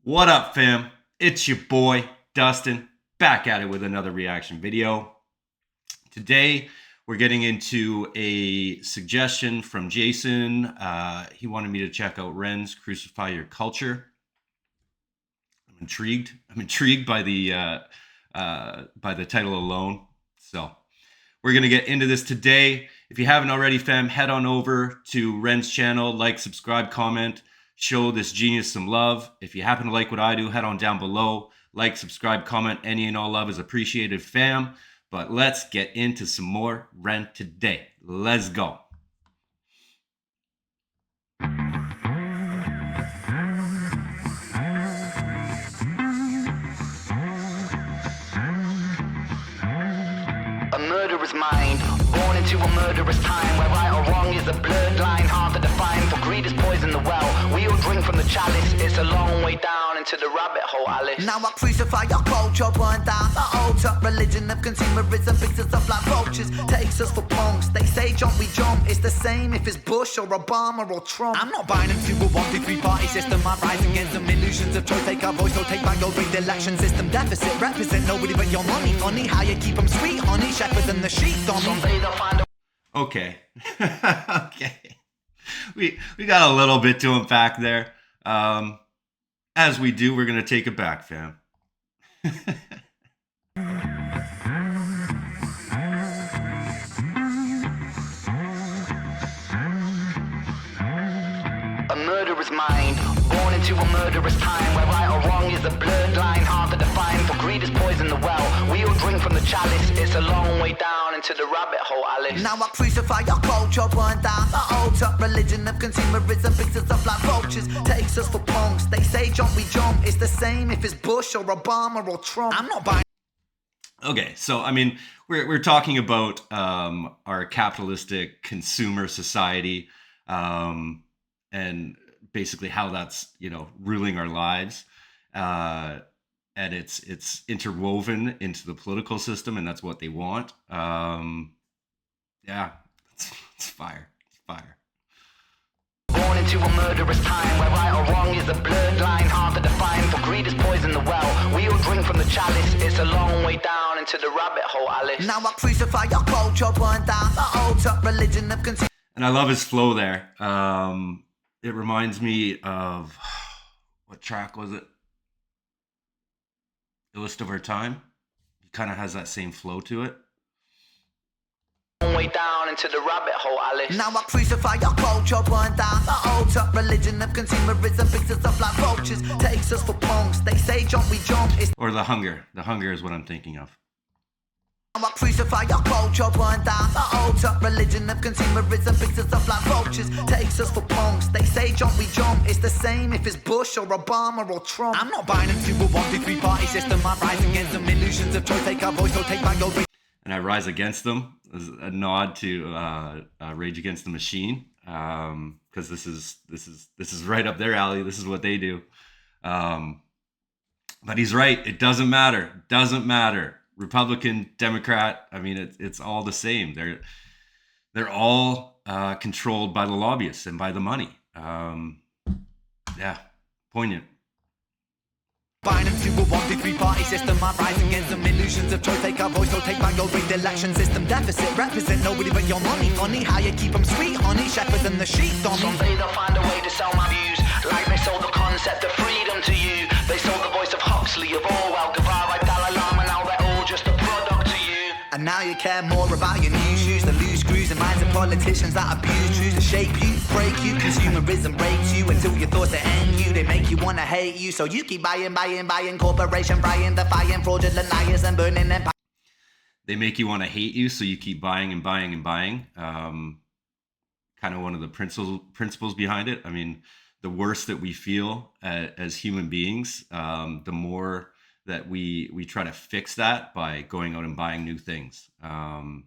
What up, fam? It's your boy, Dustin, back at it with another reaction video. Today, we're getting into a suggestion from Jason. He wanted me to check out Ren's Crucify Your Culture. I'm intrigued. I'm intrigued by the title alone. So, we're going to get into this today. If you haven't already, fam, head on over to Ren's channel, like, subscribe, comment, show this genius some love. If you happen to like what I do, head on down below, like, subscribe, comment. Any and all love is appreciated, fam. But let's get into some more Ren today. Let's go. A murderer's mind, born into a murderous time, where right or wrong is a blurred line, hard to define. For greed is poison the well, we all drink from the chalice. It's a long way down into the rabbit hole, Alice. Now I crucify your culture, burn down the old top religion of consumerism, picks us up like vultures, takes us for punks. They say jump, we jump. It's the same if it's Bush or Obama or Trump. I'm not buying into a 1, 2, 3 party system. I rise against them illusions of choice. Take our voice or take back over the election system deficit. Represent nobody but your money. Funny how you keep them sweet, honey. Shepherds and the sheep, Someday they'll find a Okay. Okay. We got a little bit to unpack there. As we do, we're going to take it back, fam. A murderer's mind, born into a murderous time, where right or wrong is a blurred line, hard to define. For greed is poison the well, we all drink from the chalice. It's a long way down into the rabbit hole, Alice. Now I crucify your culture, burn down the old top religion of consumerism, picks us up like vultures, takes us for punks. They say jump, we jump. It's the same if it's Bush or Obama or Trump. I'm not buying. Okay, so I mean, we're talking about our capitalistic consumer society, and basically how that's ruling our lives, and it's interwoven into the political system, and that's what they want. Yeah, it's fire. It's fire. Born into a murderous time, where right or wrong is a blurred line, hard to define. For greed is poison the well, we all drink from the chalice. It's a long way down into the rabbit hole, Alice. Now I crucify your culture, burn down the old top religion of consumerism. And I love his flow there. It reminds me of, what track was it? Illest of Our Time. He kind of has that same flow to it. Way down into the rabbit hole, Alice. Now I crucify your culture, burn down the old top religion of consumerism, picks us up like vultures, takes us for punks. They say jump, we jump. It's Or The Hunger. The Hunger is what I'm thinking of. now I crucify your culture, burn down the old top religion of consumerism, picks us up like vultures, takes us for punks. They say jump, we jump. It's the same if it's Bush or Obama or Trump. I'm not buying into a 1, 2, 3 party system. I rise against them illusions of choice. Take our voice or take back over. And I Rise Against Them as a nod to Rage Against the Machine, because this is right up their alley. This is what they do. But he's right. It doesn't matter. Doesn't matter. Republican, Democrat. I mean, it's all the same. They're all controlled by the lobbyists and by the money. Yeah, poignant. Buying into a 1, 2, 3 party system. I rise against them illusions of choice. Take our voice or take back over the election system deficit. Represent nobody but your money. Funny how you keep them sweet, honey. Shepherds and the sheep, Someday they'll find a way to sell my views, like they sold the concept of freedom to you. They sold the voice of Huxley, of Orwell, Guevara, Dalai Lama. Now they're all just a product to you. And now you care more about your new shoes, the loose screws and minds of politicians that abuse truths to shape you, break you. Consumerism breaks you until your thoughts that hang you. They make you wanna hate you, so you keep buying. Corporation buying, defying fraudulent liars and burning empire. They make you want to hate you, so you keep buying and buying and buying. Kind of one of the principles behind it. I mean, the worse that we feel as human beings, the more that we try to fix that by going out and buying new things. On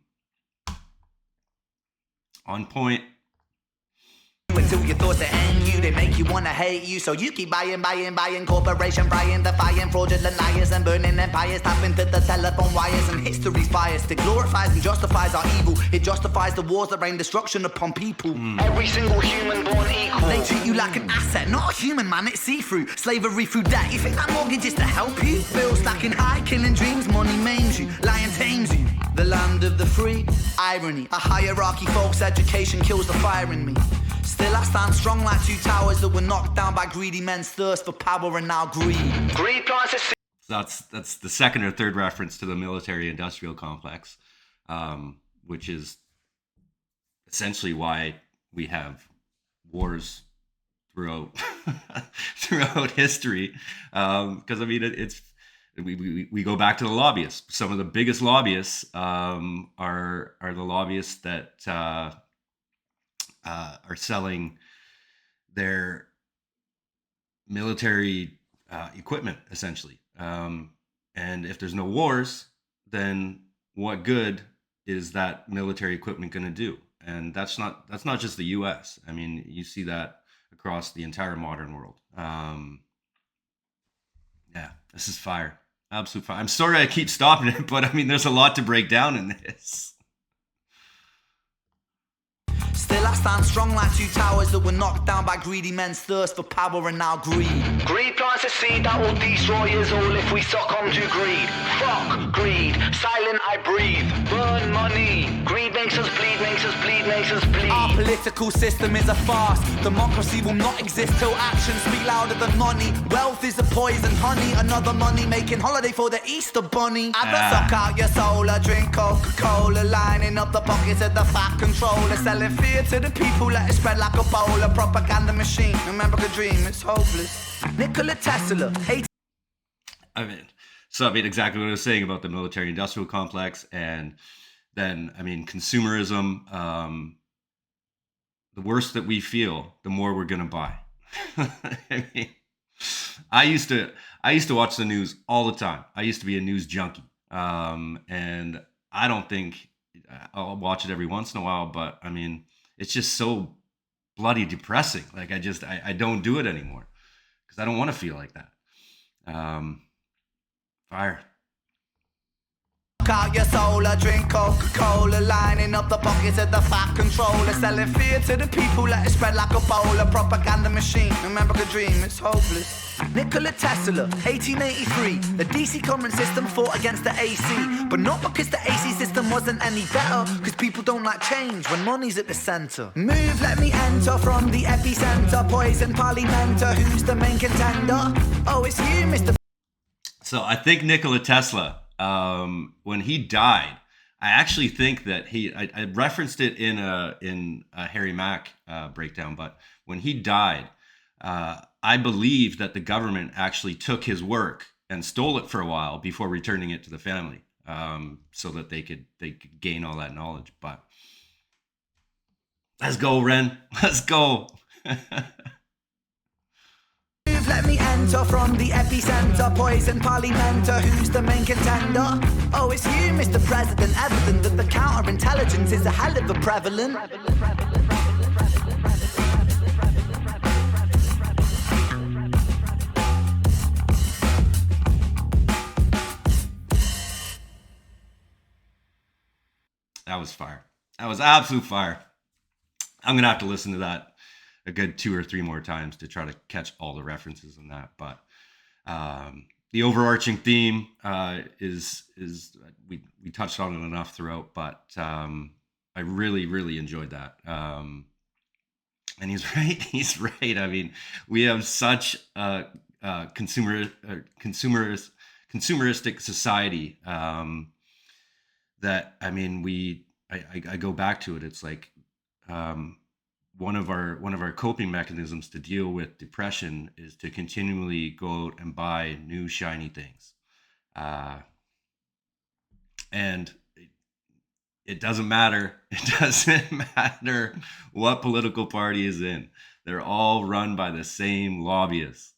point. until your thoughts that end you. They make you wanna hate you, so you keep buying. Corporation buying, defying fraudulent liars and burning empires. Tap into the telephone wires and history's biased. It glorifies and justifies our evil. It justifies the wars that rain destruction upon people. Every single human born equal. They treat you like an asset, not a human, man. It's see-through. Slavery through debt. You think that mortgage is to help you? Bills stacking high, killing dreams. Money maims you. Lying tames you. The land of the free. Irony. A hierarchy, folks. Education kills the fire in me. Still I stand strong like two towers that were knocked down by greedy men's thirst for power and now greed. Greed plants a seed. That's the second or third reference to the military-industrial complex, which is essentially why we have wars throughout history. Because I mean, it's we go back to the lobbyists. Some of the biggest lobbyists are the lobbyists that are selling their military equipment, essentially. And if there's no wars, then what good is that military equipment going to do? And that's not just the U.S. I mean, you see that across the entire modern world. Yeah, this is fire. Absolute fire. I'm sorry I keep stopping it, but I mean, there's a lot to break down in this. Still I stand strong like two towers that were knocked down by greedy men's thirst for power and now greed. Greed plants a seed that will destroy us all if we succumb to greed. Fuck greed. Silent I breathe. Burn money. Greed makes us bleed, makes us bleed, makes us bleed. Our political system is a farce. Democracy will not exist till actions speak louder than money. Wealth is a poison honey. Another money making holiday for the Easter bunny. Either suck out your soul or drink Coca-Cola. Lining up the pockets of the fat controller. Selling fear to the people, let it spread like a bowl. A propaganda machine. Remember the dream, it's hopeless. Nikola Tesla. I mean, exactly what I was saying about the military-industrial complex, and then, I mean, consumerism. The worse that we feel, the more we're gonna buy. I mean, I used to watch the news all the time. I used to be a news junkie, and I don't think I'll watch it every once in a while, but I mean, it's just so bloody depressing. Like I don't do it anymore because I don't want to feel like that. Fire. Out your soul or drink Coca-Cola. Lining up the pockets of the fat controller. Selling fear to the people, let it spread like a bowl. A propaganda machine. Remember the dream, it's hopeless. Nikola Tesla, 1883. The DC current system fought against the AC, but not because the AC system wasn't any better, because people don't like change when money's at the center. Move, let me enter from the epicenter. Poison parliamenter, who's the main contender? Oh, it's you, Mr. So I think Nikola Tesla, when he died, I actually think that I referenced it in a Harry Mack breakdown, but when he died, I believe that the government actually took his work and stole it for a while before returning it to the family, so that they could gain all that knowledge. But let's go, Ren. Let's go. Let me enter from the epicenter. Poison parliamenter, who's the main contender? Oh, it's you, Mr. President. Evident that the counterintelligence is a hell of a prevalent. That was fire. That was absolute fire. I'm gonna have to listen to that a good 2 or 3 more times to try to catch all the references in that. But the overarching theme is we touched on it enough throughout, but I really enjoyed that. And he's right. He's right. I mean, we have such a consumeristic society that, I mean, I go back to it. It's like one of our coping mechanisms to deal with depression is to continually go out and buy new shiny things, and it doesn't matter. It doesn't matter what political party is in. They're all run by the same lobbyists.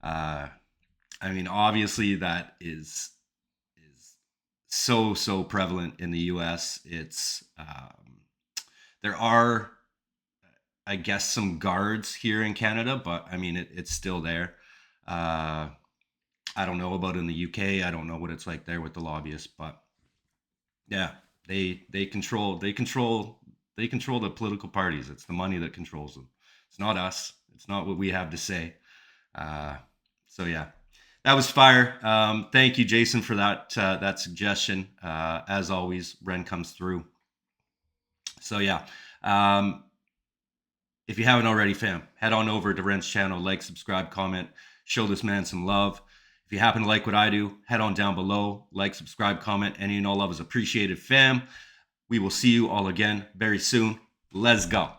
I mean, obviously that is so prevalent in the U.S. It's there are, I guess, some guards here in Canada, but I mean, it's still there. I don't know about in the UK. I don't know what it's like there with the lobbyists, but yeah, they control the political parties. It's the money that controls them. It's not us. It's not what we have to say. So yeah, that was fire. Thank you, Jason, for that suggestion. As always, Ren comes through. So yeah, if you haven't already, fam, head on over to Ren's channel, like, subscribe, comment, show this man some love. If you happen to like what I do, head on down below, like, subscribe, comment. Any and all love is appreciated, fam. We will see you all again very soon. Let's go.